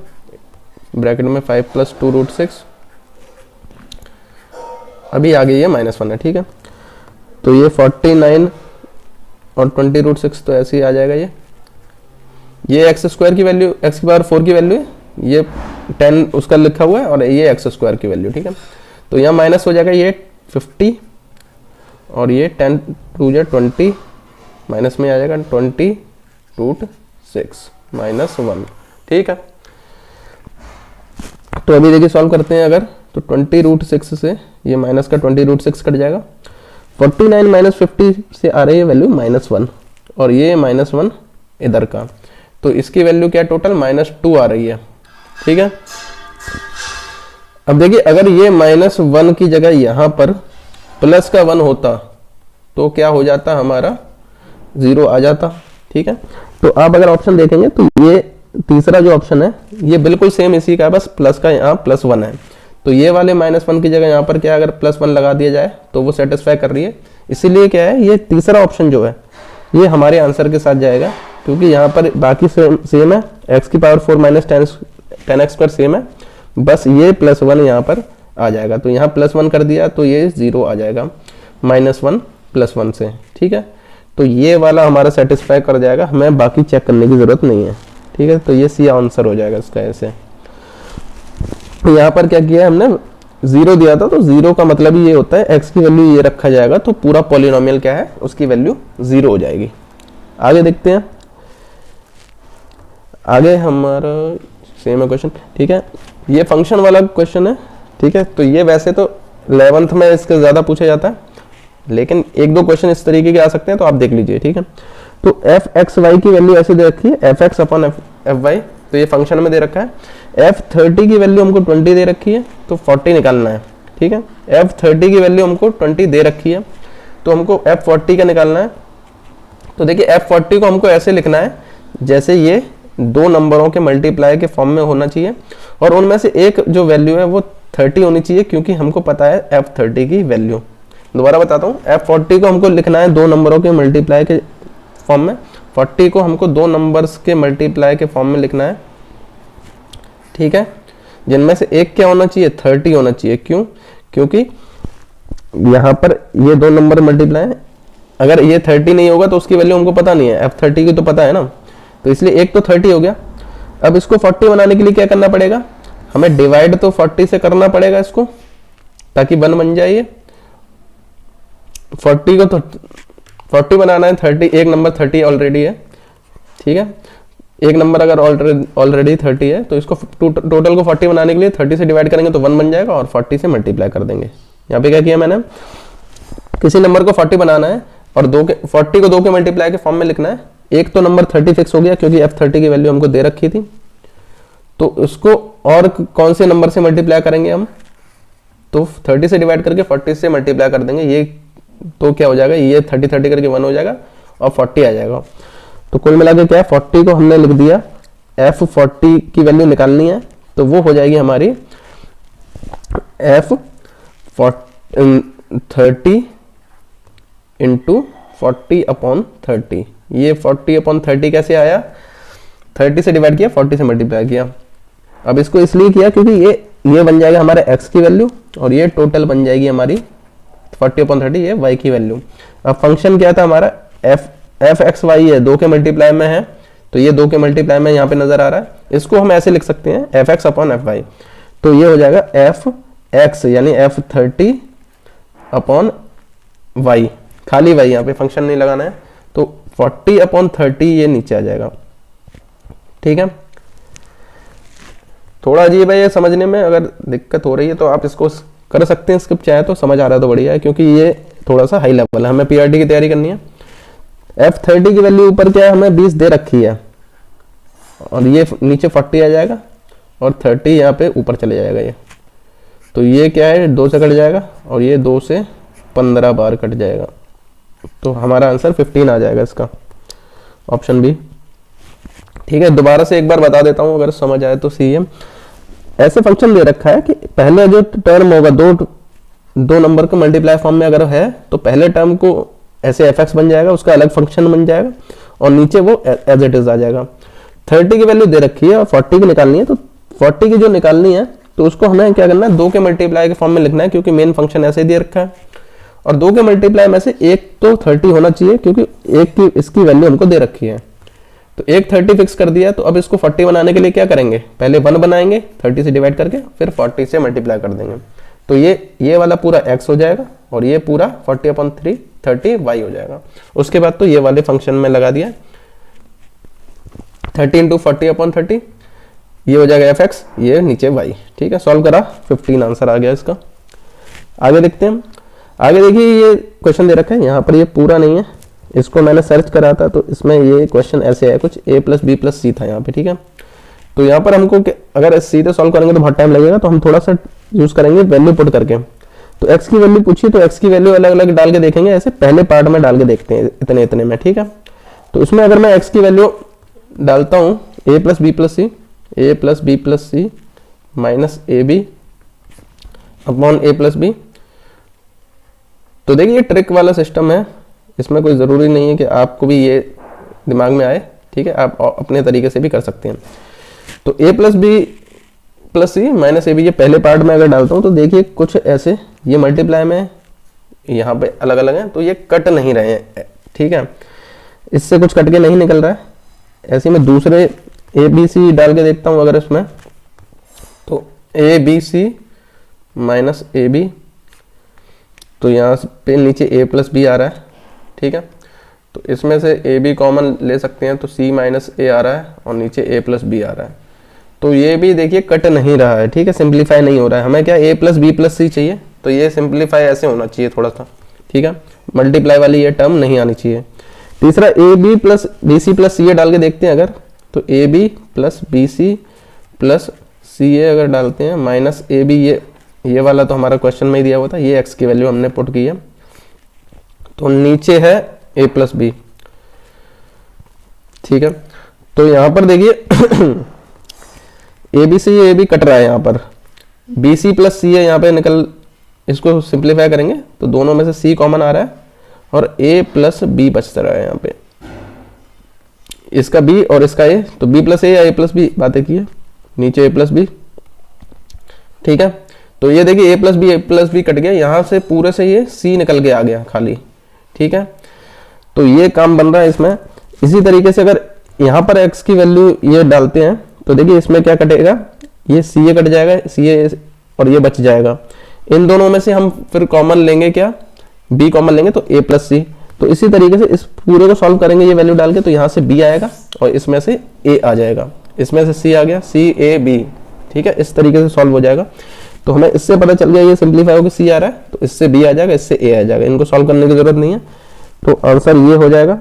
ब्रैकेट में 5 प्लस 2 रूट 6, अभी आ गई है -1 है। ठीक है, तो ये 49 और 20 रूट 6 तो ऐसे ही आ जाएगा। ये एक्स स्क्वायर की वैल्यू, एक्स की पावर 4 की वैल्यू है, ये 10 उसका लिखा हुआ है, और ये एक्स स्क्वायर की वैल्यू। ठीक है, तो यहाँ माइनस हो जाएगा ये 50 और ये 10 टू जा 20, माइनस में आ जाएगा 20 रूट 6 माइनस 1। ठीक है, तो अभी देखिए सॉल्व करते हैं अगर, तो 20 रूट 6 से ये माइनस का 20 रूट 6 कट जाएगा। 49 माइनस 50 से आ रही है वैल्यू -1, और ये -1 इधर का, तो इसकी वैल्यू क्या टोटल -2 आ रही है। ठीक है, अब देखिए अगर ये -1 की जगह यहां पर प्लस का 1 होता तो क्या हो जाता, हमारा 0 आ जाता। ठीक है, तो आप अगर ऑप्शन देखेंगे तो ये तीसरा जो ऑप्शन है ये बिल्कुल सेम इसी का है, बस प्लस का यहाँ +1 है। तो ये वाले -1 की जगह यहाँ पर क्या अगर +1 लगा दिया जाए तो वो सेटिस्फाई कर रही है। इसीलिए क्या है, ये तीसरा ऑप्शन जो है ये हमारे आंसर के साथ जाएगा, क्योंकि यहाँ पर बाकी सेम है, x की power 4 minus 10x square same है, बस ये +1 यहाँ पर आ जाएगा। तो यहाँ +1 कर दिया तो ये 0 आ जाएगा, -1 +1 से। ठीक है, तो ये वाला हमारा सेटिस्फाई कर जाएगा, हमें बाकी चेक करने की जरूरत नहीं है। ठीक है, तो ये सी आंसर हो जाएगा इसका ऐसे। तो यहाँ पर क्या किया हमने, 0 दिया था, तो 0 का मतलब ही ये होता है x की वैल्यू ये रखा जाएगा, तो पूरा पॉलिनोमियल क्या है उसकी वैल्यू 0 हो जाएगी। आगे देखते हैं, आगे हमारा सेम है क्वेश्चन। ठीक है, ये फंक्शन वाला क्वेश्चन है। ठीक है, तो ये वैसे तो 11th में इसके ज्यादा पूछा जाता है, लेकिन एक दो क्वेश्चन इस तरीके के आ सकते हैं, तो आप देख लीजिए। ठीक है, तो f(x,y) की वैल्यू ऐसे दे रखी है, f(x) अपॉन f(y), तो ये फंक्शन में दे रखा है। f30 की वैल्यू हमको 20 दे रखी है, तो 40 निकालना है। ठीक है, f30 की वैल्यू हमको 20 दे रखी है, तो हमको f40 का निकालना है। तो देखिए f40 को हमको ऐसे लिखना है जैसे ये दो नंबरों के मल्टीप्लाई के फॉर्म में होना चाहिए, और उनमें से एक जो वैल्यू है वो 30 होनी चाहिए, क्योंकि हमको पता है f30 की वैल्यू। दोबारा बताता हूँ, f40 को हमको लिखना है दो नंबरों के मल्टीप्लाई के फॉर्म में, 40 को हमको दो नंबर्स के मल्टीप्लाई के फॉर्म में लिखना है। ठीक है, जिनमें से एक क्या होना चाहिए, 30 होना चाहिए। क्यों, क्योंकि यहाँ पर ये दो नंबर मल्टीप्लाई है, अगर ये 30 नहीं होगा तो उसकी वैल्यू हमको पता नहीं है, f30 की तो पता है ना, तो इसलिए एक तो 30 हो गया। अब इसको 40 बनाने के लिए क्या करना पड़ेगा, हमें डिवाइड तो 40 से करना पड़ेगा इसको, ताकि 1 बन जाए। ये 40 को तो 40 बनाना है, 30 एक नंबर 30 ऑलरेडी है। ठीक है, एक नंबर अगर ऑलरेडी 30 है, तो इसको टोटल को 40 बनाने के लिए 30 से डिवाइड करेंगे तो 1 बन जाएगा, और 40 से मल्टीप्लाई कर देंगे। यहाँ पे क्या किया मैंने, किसी नंबर को 40 बनाना है और 40 को 2 के मल्टीप्लाई के फॉर्म में लिखना है। एक तो नंबर 30 फिक्स हो गया, क्योंकि f30 की वैल्यू हमको दे रखी थी, तो उसको और कौन से नंबर से मल्टीप्लाई करेंगे हम, तो 30 से डिवाइड करके 40 से मल्टीप्लाई कर देंगे। ये तो क्या हो जाएगा, ये 30 करके 1 हो जाएगा और 40 आ जाएगा। तो कुल मिला के क्या है, 40 को हमने लिख दिया, f40 की वैल्यू निकालनी है, तो वो हो जाएगी हमारी f30 इंटू 40/30। ये 40/30 कैसे आया, 30 से डिवाइड किया, 40 से मल्टीप्लाई किया। अब इसको इसलिए किया क्योंकि ये बन जाएगा हमारा x की वैल्यू, और ये टोटल बन जाएगी हमारी 40/30 ये y की वैल्यू। अब फंक्शन क्या था हमारा, एफ एक्स वाई है, 2 के मल्टीप्लाई में है, तो ये 2 के मल्टीप्लाई में यहाँ पे नजर आ रहा है। इसको हम ऐसे लिख सकते हैं f x upon f y, तो ये हो जाएगा एफ एक्स यानी F30 अपॉन वाई, खाली वाई, यहाँ पे फंक्शन नहीं लगाना है, तो 40/30 ये नीचे आ जाएगा। ठीक है, थोड़ा अजीब है ये समझने में, अगर दिक्कत हो रही है तो आप इसको कर सकते हैं स्किप, चाहे तो समझ आ रहा है तो बढ़िया है, क्योंकि ये थोड़ा सा हाई लेवल है, हमें पीआरटी की तैयारी करनी है। F30 की वैल्यू ऊपर क्या है, हमें 20 दे रखी है, और ये नीचे 40 आ जाएगा, और 30 यहाँ पे ऊपर चले जाएगा ये, तो ये क्या है 2 से कट जाएगा, और ये 2 से 15 बार कट जाएगा, तो हमारा आंसर 15 आ जाएगा इसका, ऑप्शन बी। ठीक है, दोबारा से एक बार बता देता हूँ अगर समझ आए तो सी है। ऐसे फंक्शन दे रखा है कि पहले जो टर्म होगा दो नंबर के मल्टीप्लाई फॉर्म में अगर है, तो पहले टर्म को ऐसे एफ एक्स बन जाएगा, उसका अलग फंक्शन बन जाएगा, और नीचे वो एज इट इज आ जाएगा। 30 की वैल्यू दे रखी है और 40 की निकालनी है, तो 40 की जो निकालनी है तो उसको हमें क्या करना है, 2 के मल्टीप्लाई के फॉर्म में लिखना है, क्योंकि मेन फंक्शन ऐसे दे रखा है, और 2 के मल्टीप्लाई में से एक तो 30 होना चाहिए, क्योंकि एक की इसकी वैल्यू हमको दे रखी है, तो एक 30 फिक्स कर दिया। तो अब इसको 40 बनाने के लिए क्या करेंगे, पहले 1 बनाएंगे 30 से डिवाइड करके, फिर 40 से मल्टीप्लाई कर देंगे, तो ये वाला पूरा x हो जाएगा, और ये पूरा 40/3 30 y हो जाएगा। उसके बाद तो ये वाले फंक्शन में लगा दिया 30 × 40/30, ये हो जाएगा एफ एक्स, ये नीचे y। ठीक है, सॉल्व करा, 15 आंसर आ गया इसका। आगे देखते हैं, आगे देखिए ये क्वेश्चन दे रखा है, यहाँ पर ये पूरा नहीं है, इसको मैंने सर्च करा था, तो इसमें ये क्वेश्चन ऐसे है कुछ, a + b + c था यहाँ पे। ठीक है, तो यहाँ पर हमको अगर सीधे सॉल्व करेंगे तो बहुत टाइम लगेगा, तो हम थोड़ा सा यूज करेंगे वैल्यू पुट करके। तो x की वैल्यू पूछिए, तो x की वैल्यू अलग अलग डाल के देखेंगे, ऐसे पहले पार्ट में डाल के देखते हैं इतने इतने में। ठीक है, तो इसमें अगर मैं x की वैल्यू डालता हूँ a + b + c, a + b + c minus ab upon a + b, तो देखिए ये ट्रिक वाला सिस्टम है, इसमें कोई ज़रूरी नहीं है कि आपको भी ये दिमाग में आए। ठीक है, आप अपने तरीके से भी कर सकते हैं। तो a + b + c minus ab, ये पहले पार्ट में अगर डालता हूँ तो देखिए कुछ ऐसे, ये मल्टीप्लाई में यहाँ पे अलग अलग हैं, तो ये कट नहीं रहे हैं। ठीक है, इससे कुछ कट के नहीं निकल रहा है। ऐसे में दूसरे a b c डाल के देखता हूँ अगर इसमें, तो a b c minus a b, तो यहाँ पे नीचे a + b आ रहा है। ठीक है, तो इसमें से a b कॉमन ले सकते हैं, तो c माइनस a आ रहा है, और नीचे a + b आ रहा है, तो ये भी देखिए कट नहीं रहा है। ठीक है, सिंप्लीफाई नहीं हो रहा है, हमें क्या a + b + c चाहिए, तो ये सिंप्लीफाई ऐसे होना चाहिए थोड़ा सा। ठीक है, मल्टीप्लाई वाली ये टर्म नहीं आनी चाहिए। तीसरा a b + b c + c a डाल के देखते हैं अगर, तो a b + b c + c a अगर डालते हैं माइनस a b, ये वाला तो हमारा क्वेश्चन में ही दिया हुआ था, ये x की वैल्यू हमने पुट की है, तो नीचे है a + b। ठीक है, तो यहाँ पर देखिए ए बी कट रहा है, यहाँ पर बी सी + c है, यहाँ पे निकल, इसको सिंप्लीफाई करेंगे तो दोनों में से c कॉमन आ रहा है, और a + b बचता रहा है यहाँ पे, इसका b और इसका a, तो b + a या a + b बातें की है, नीचे a + b। ठीक है, तो ये देखिए a + b कट गया, यहाँ से पूरे से ये c निकल के आ गया खाली। ठीक है, तो ये काम बन रहा है इसमें। इसी तरीके से अगर यहाँ पर x की वैल्यू ये डालते हैं, तो देखिए इसमें क्या कटेगा, ये ca कट जाएगा, ca और ये बच जाएगा। इन दोनों में से हम फिर कॉमन लेंगे, क्या b कॉमन लेंगे, तो a + c। तो इसी तरीके से इस पूरे को सॉल्व करेंगे ये वैल्यू डाल के, तो यहाँ से b आएगा और इसमें से a आ जाएगा, इसमें से c आ गया, c a b। ठीक है, इस तरीके से सॉल्व हो जाएगा। तो हमें इससे पता चल गया ये सिंप्लीफाई होकर c आ रहा है, तो इससे b आ जाएगा, इससे a आ जाएगा, इनको सॉल्व करने की जरूरत नहीं है, तो आंसर ये हो जाएगा।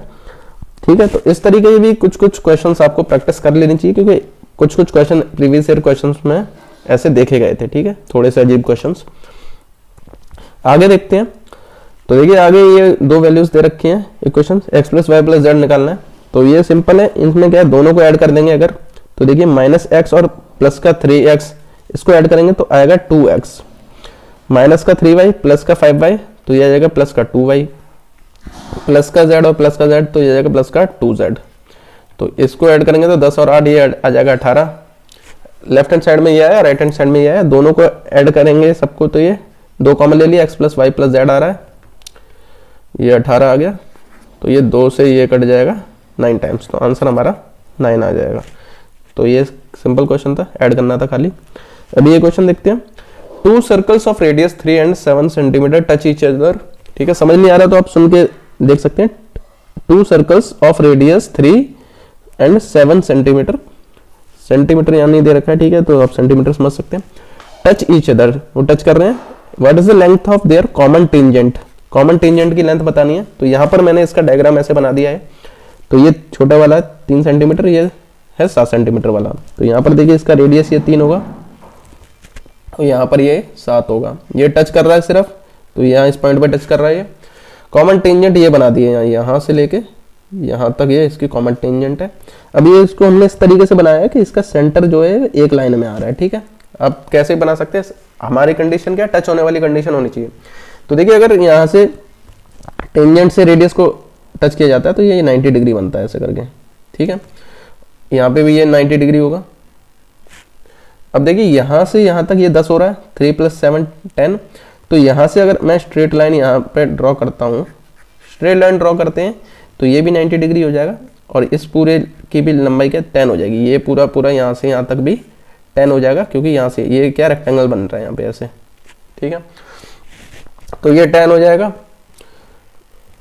ठीक है, तो इस तरीके के भी कुछ कुछ क्वेश्चंस आपको प्रैक्टिस कर लेनी चाहिए, क्योंकि कुछ कुछ क्वेश्चन प्रीवियस ईयर क्वेश्चंस में ऐसे देखे गए थे। ठीक है, थोड़े से अजीब क्वेश्चंस। आगे देखते हैं, तो देखिए आगे ये दो वैल्यूज दे रखी हैं इक्वेशन, x + y + z निकालना है, तो ये सिंपल है। इनमें क्या है, दोनों को ऐड कर देंगे अगर, तो देखिए -x और प्लस का 3x, इसको ऐड करेंगे तो आएगा 2x, माइनस का 3y प्लस का 5y, तो ये आ जाएगा प्लस का 2y, प्लस का z और प्लस का z, तो ये आ जाएगा प्लस का 2z। तो इसको ऐड करेंगे तो 10 और 8 ये आ जाएगा 18। लेफ्ट हैंड साइड में ये आया, राइट हैंड साइड में ये आया, दोनों को ऐड करेंगे सबको, तो ये 2 कॉमन ले लिया, x + y + z आ रहा है, ये 18 आ गया, तो ये 2 से ये कट जाएगा 9 टाइम्स, तो आंसर हमारा 9 आ जाएगा। तो ये सिंपल क्वेश्चन था, ऐड करना था खाली। अभी ये क्वेश्चन देखते हैं। 2 circles of radius 3 and 7 centimetre touch each other. ठीक है, समझ नहीं आ रहा तो आप सुन के देख सकते हैं। 2 circles of radius 3 and 7 centimetre, centimetre यहाँ नहीं दे रखा है, ठीक है, तो आप सेंटीमीटर समझ सकते हैं। टच ईच अदर, वो टच कर रहे हैं। What is the length of their common tangent, common tangent की लेंथ बतानी है। तो यहाँ पर मैंने इसका डायग्राम ऐसे बना दिया है। तो ये छोटा वाला 3 सेंटीमीटर, ये है 7 सेंटीमीटर वाला। तो यहाँ पर देखिए इसका रेडियस ये 3 होगा, तो यहाँ पर ये 7 होगा। ये टच कर रहा है सिर्फ, तो यहाँ इस पॉइंट पर टच कर रहा है। ये कॉमन टेंजेंट ये बना दिए यहाँ से लेके यहाँ तक, ये इसकी कॉमन टेंजेंट है। अब ये इसको हमने इस तरीके से बनाया है कि इसका सेंटर जो है एक लाइन में आ रहा है। ठीक है, अब कैसे बना सकते हैं, हमारी कंडीशन क्या, टच होने वाली कंडीशन होनी चाहिए। तो देखिए अगर यहाँ से टेंजेंट से रेडियस को टच किया जाता है तो ये 90 डिग्री बनता है ऐसे करके। ठीक है, यहाँ पे भी ये 90 डिग्री होगा। अब देखिए यहाँ से यहाँ तक ये 10 हो रहा है, 3 + 7 10। तो यहाँ से अगर मैं स्ट्रेट लाइन यहाँ पे ड्रॉ करता हूँ, स्ट्रेट लाइन ड्रॉ करते हैं, तो ये भी 90 डिग्री हो जाएगा और इस पूरे की भी लंबाई क्या 10 हो जाएगी। ये पूरा पूरा यहाँ से यहाँ तक भी 10 हो जाएगा, क्योंकि यहाँ से ये क्या रेक्टेंगल बन रहा है यहाँ पे ऐसे। ठीक है, तो ये 10 हो जाएगा,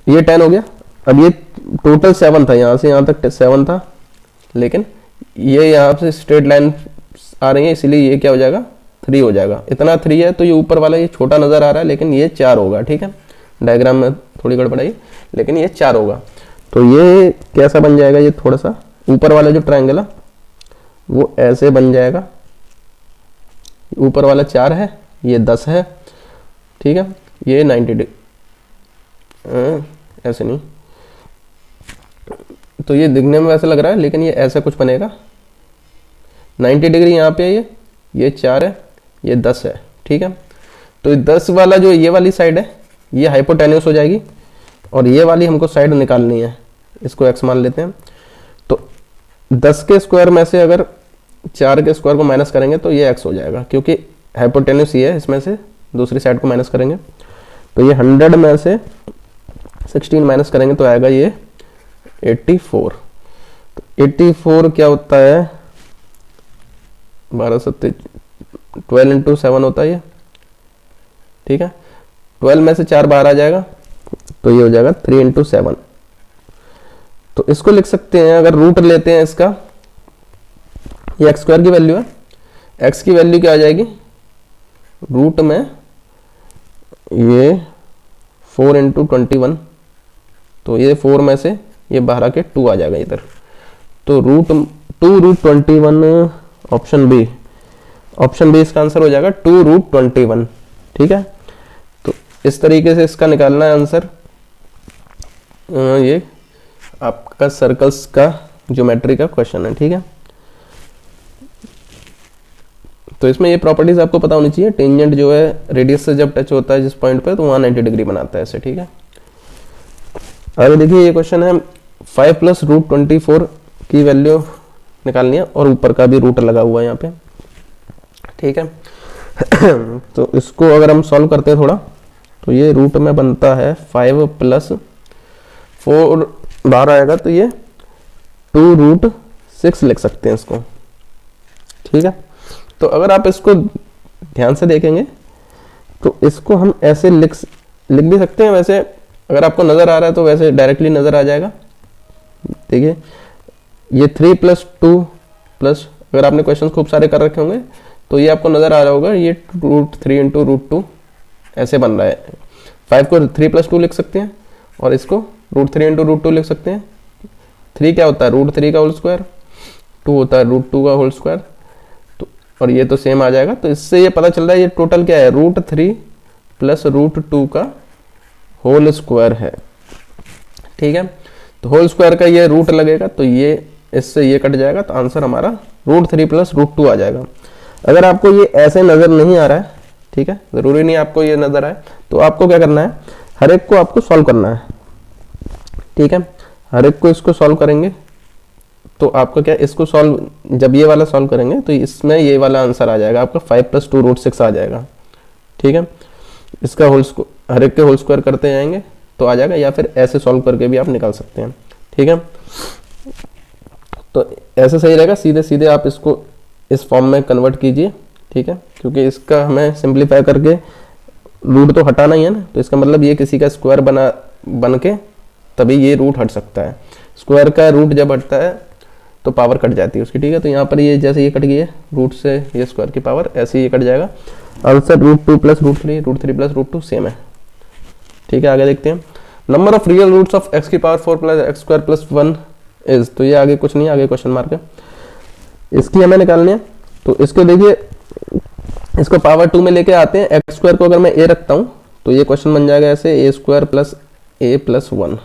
ये 10 हो गया। अब ये टोटल 7 था, यहाँ से यहाँ तक 7 था, लेकिन ये यहाँ से स्ट्रेट लाइन आ रही है, इसीलिए ये क्या हो जाएगा 3 हो जाएगा। इतना 3 है तो ये ऊपर वाला ये छोटा नजर आ रहा है, लेकिन ये 4 होगा। ठीक है, डायग्राम में थोड़ी गड़बड़ाई, लेकिन ये 4 होगा। तो ये कैसा बन जाएगा, ये थोड़ा सा ऊपर वाला जो ट्रायंगल है वो ऐसे बन जाएगा। ऊपर वाला 4 है, ये 10 है। ठीक है, ये 90 डिग्री, ऐसे नहीं, तो ये दिखने में वैसे लग रहा है, लेकिन ये ऐसा कुछ बनेगा। 90 डिग्री यहाँ पे है, ये 4 है, ये 10 है। ठीक है, तो 10 वाला जो ये वाली साइड है ये हाइपोटेन्यूस हो जाएगी, और ये वाली हमको साइड निकालनी है, इसको x मान लेते हैं। तो 10 के स्क्वायर में से अगर 4 के स्क्वायर को माइनस करेंगे तो ये x हो जाएगा, क्योंकि हाइपोटेन्यूस ये है, इसमें से दूसरी साइड को माइनस करेंगे। तो ये 100 में से 16 माइनस करेंगे तो आएगा ये 84। तो 84 क्या होता है, 12 × 7 होता है ये। ठीक है, 12 में से 4 बाहर आ जाएगा, तो ये हो जाएगा 3 × 7। तो इसको लिख सकते हैं, अगर रूट लेते हैं इसका, ये x² की वैल्यू है, x की वैल्यू क्या आ जाएगी, रूट में ये 4 × 21, तो ये 4 में से ये बाहर आके 2 आ जाएगा इधर। तो √2 ऑप्शन बी, ऑप्शन बी इसका आंसर हो जाएगा 2√21। ठीक है, तो इस तरीके से इसका निकालना है आंसर। ये आपका सर्कल्स का ज्योमेट्री का क्वेश्चन है। ठीक है, तो इसमें ये प्रॉपर्टीज आपको पता होनी चाहिए। टेंजेंट जो है रेडियस से जब टच होता है जिस पॉइंट पे, तो वहाँ 90 डिग्री बनाता है ऐसे। ठीक है, आगे देखिए ये क्वेश्चन है 5 + √24 की वैल्यू निकालनी है, और ऊपर का भी रूट लगा हुआ है यहाँ पे। ठीक है, तो इसको अगर हम सॉल्व करते हैं थोड़ा, तो ये रूट में बनता है 5 + 4 बाहर आएगा, तो ये 2√6 लिख सकते हैं इसको। ठीक है, तो अगर आप इसको ध्यान से देखेंगे तो इसको हम ऐसे लिख भी सकते हैं। वैसे अगर आपको नजर आ रहा है तो वैसे डायरेक्टली नजर आ जाएगा। देखिए ये 3 + 2 प्लस, अगर आपने क्वेश्चन खूब सारे कर रखे होंगे तो ये आपको नजर आ रहा होगा, ये √3 × √2 ऐसे बन रहा है। 5 को 3 + 2 लिख सकते हैं, और इसको √3 × √2 लिख सकते हैं। 3 क्या होता है, √3 का होल स्क्वायर, 2 होता है √2 का होल स्क्वायर, तो और ये तो सेम आ जाएगा। तो इससे ये पता चल रहा है ये टोटल क्या है, √3 + √2 का होल स्क्वायर है। ठीक है, तो होल स्क्वायर का ये रूट लगेगा, तो ये इससे ये कट जाएगा, तो आंसर हमारा √3 + √2 आ जाएगा। अगर आपको ये ऐसे नजर नहीं आ रहा है, ठीक है, जरूरी नहीं आपको ये नजर आए, तो आपको क्या करना है, हर एक को आपको सॉल्व करना है। ठीक है, हर एक को इसको सॉल्व करेंगे तो आपका क्या, इसको सॉल्व जब ये वाला सॉल्व करेंगे तो इसमें ये वाला आंसर आ जाएगा आपका 5 + 2 √6 आ जाएगा। ठीक है, इसका होल स्क्वायर हर एक के होल स्क्वायर करते जाएंगे तो आ जाएगा, या फिर ऐसे सॉल्व करके भी आप निकाल सकते हैं। ठीक है, तो ऐसे सही रहेगा, सीधे सीधे आप इसको इस फॉर्म में कन्वर्ट कीजिए। ठीक है, क्योंकि इसका हमें सिंप्लीफाई करके रूट तो हटाना ही है ना, तो इसका मतलब ये किसी का स्क्वायर बन के तभी ये रूट हट सकता है। स्क्वायर का रूट जब हटता है तो पावर कट जाती है उसकी। ठीक है, तो यहाँ पर ये जैसे ये कट गई है रूट से ये स्क्वायर की पावर, ऐसे ही ये कट जाएगा। आंसर √2 + √3, √3 + √2 सेम है। ठीक है, आगे देखते हैं। Number of real roots of x⁴ + x² + 1 is, तो ये आगे कुछ नहीं, आगे क्वेश्चन मार्क है, इसकी हमें निकालनी है। तो इसको देखिए, इसको पावर 2 में लेके आते हैं। x² को अगर मैं a रखता हूँ तो ये क्वेश्चन बन जाएगा ऐसे a² + a + 1।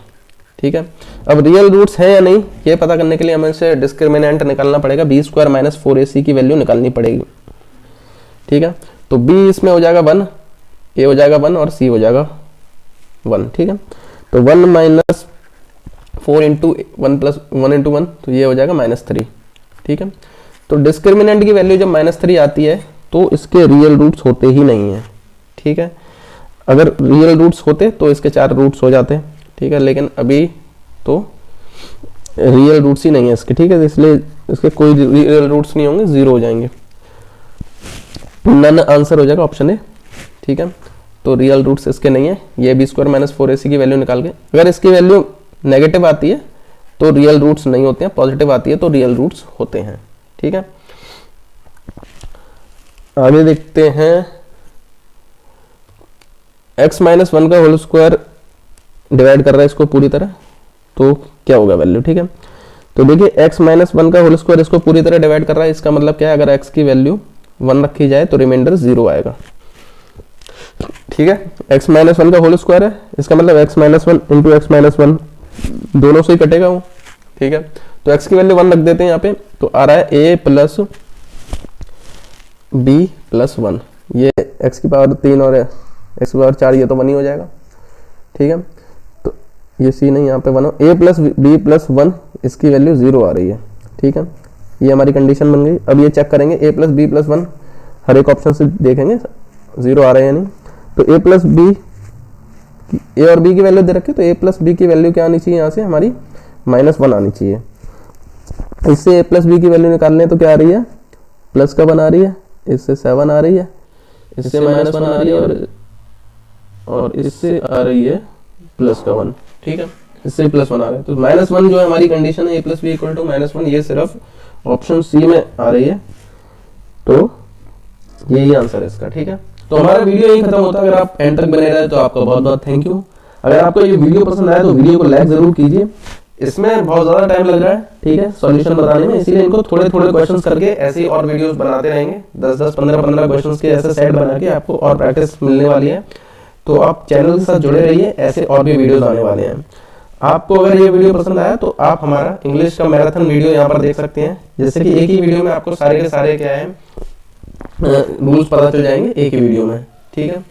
ठीक है, अब रियल रूट्स हैं या नहीं ये पता करने के लिए हमें से डिस्क्रिमिनेंट निकालना पड़ेगा, b² - 4ac की वैल्यू निकालनी पड़ेगी। ठीक है, तो b इसमें हो जाएगा 1, a हो जाएगा 1 और c हो जाएगा 1। ठीक है, तो 1 - 4 × 1 + 1 × 1, तो ये हो जाएगा -3। ठीक है, तो डिस्क्रिमिनेंट की वैल्यू जब -3 आती है तो इसके रियल रूट्स होते ही नहीं है। ठीक है, अगर रियल रूट्स होते तो इसके 4 रूट्स हो जाते। ठीक है, लेकिन अभी तो रियल रूट्स ही नहीं है इसके। ठीक है, इसलिए इसके कोई रियल रूट्स नहीं होंगे, 0 हो जाएंगे। नन आंसर हो जाएगा ऑप्शन ए। ठीक है, तो रियल रूट्स इसके नहीं है। ये b² - 4ac की वैल्यू निकाल के, अगर इसकी वैल्यू नेगेटिव आती है तो रियल रूट्स नहीं होते हैं, पॉजिटिव आती है तो रियल रूट्स होते हैं। ठीक है, आगे देखते हैं। x - 1 का होल स्क्वायर डिवाइड कर रहा है इसको पूरी तरह, तो क्या होगा वैल्यू। ठीक है, तो देखिए x - 1 का होल स्क्वायर इसको पूरी तरह डिवाइड कर रहा है, इसका मतलब क्या है, अगर x की वैल्यू 1 रखी जाए तो रिमाइंडर 0 आएगा। ठीक है, x - 1 का होल स्क्वायर है, इसका मतलब x - 1 × x - 1 दोनों से ही कटेगा वो। ठीक है, तो x की वैल्यू 1 रख देते हैं यहाँ पे, तो आ रहा है a + b + 1। ये x की पावर 3 और x की पावर 4, ये तो 1 ही हो जाएगा। ठीक है, तो ये c नहीं, यहाँ पे 1 हो, a + b + 1 इसकी वैल्यू 0 आ रही है। ठीक है, ये हमारी कंडीशन बन गई। अब ये चेक करेंगे a + b + 1, हर एक ऑप्शन से देखेंगे 0 आ रहा है या नहीं। तो a और b की वैल्यू दे रखी, तो a + b की वैल्यू क्या आनी चाहिए, यहाँ से हमारी -1 आनी चाहिए। इससे a + b की वैल्यू निकालने तो क्या आ रही है, प्लस का 1 आ रही है, इससे 7 आ रही है, इससे -1 आ रही है और इससे आ रही है +1। ठीक है, इससे +1 आ रहा है, तो -1 जो है हमारी कंडीशन है, a + b = -1, ये सिर्फ ऑप्शन सी में आ रही है, तो यही आंसर है इसका। ठीक है, तो हमारा वीडियो यही खत्म होता है। अगर आप एंड तक बने रहे तो आपका बहुत बहुत थैंक यू। अगर आपको ये वीडियो पसंद आया तो वीडियो को लाइक जरूर कीजिए। इसमें बहुत ज्यादा टाइम लग रहा है, ठीक है, सॉल्यूशन बताने में, इसीलिए इनको थोड़े थोड़े क्वेश्चंस करके ऐसे और वीडियोस बनाते रहेंगे। 10-10, 15-15 क्वेश्चंस के ऐसे सेट बना के आपको और प्रैक्टिस मिलने वाली है। तो आप चैनल के साथ जुड़े रहिए, ऐसे और भी वीडियोस आने वाले हैं। आपको अगर ये वीडियो पसंद आया तो आप हमारा इंग्लिश का मैराथन वीडियो यहाँ पर देख सकते हैं, जैसे कि एक ही वीडियो में आपको सारे के सारे क्या है रूल्स पता चल जाएंगे एक ही वीडियो में। ठीक है,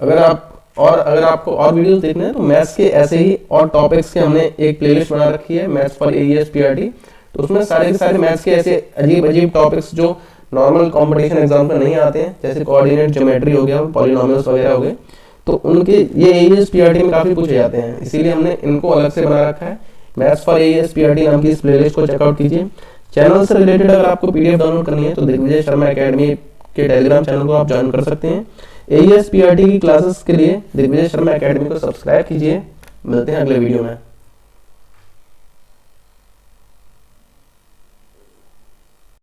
अगर आपको और वीडियोस देखने हैं तो मैथ्स के ऐसे ही और टॉपिक्स के हमने एक प्लेलिस्ट बना रखी है, मैथ्स फॉर AES PRT। तो उसमें सारे के सारे मैथ्स के ऐसे अजीब अजीब टॉपिक्स जो नॉर्मल कंपटीशन एग्जाम में नहीं आते हैं, जैसे कोऑर्डिनेट ज्योमेट्री हो गया, पॉलिनोमियल्स वगैरह हो गए, तो उनके ये AES PRT में काफी पूछे जाते हैं, इसीलिए हमने इनको अलग से बना रखा है। मैथ्स फॉर AES PRT नाम की इस प्लेलिस्ट को चेकआउट कीजिए। चैनल से रिलेटेड अगर आपको PDF डाउनलोड करनी है तो दिग्विजय शर्मा एकेडमी के टेलीग्राम चैनल को आप ज्वाइन कर सकते हैं। AES PRT की क्लासेस के लिए दिग्विजय शर्मा एकेडमी को सब्सक्राइब कीजिए। मिलते हैं अगले वीडियो में।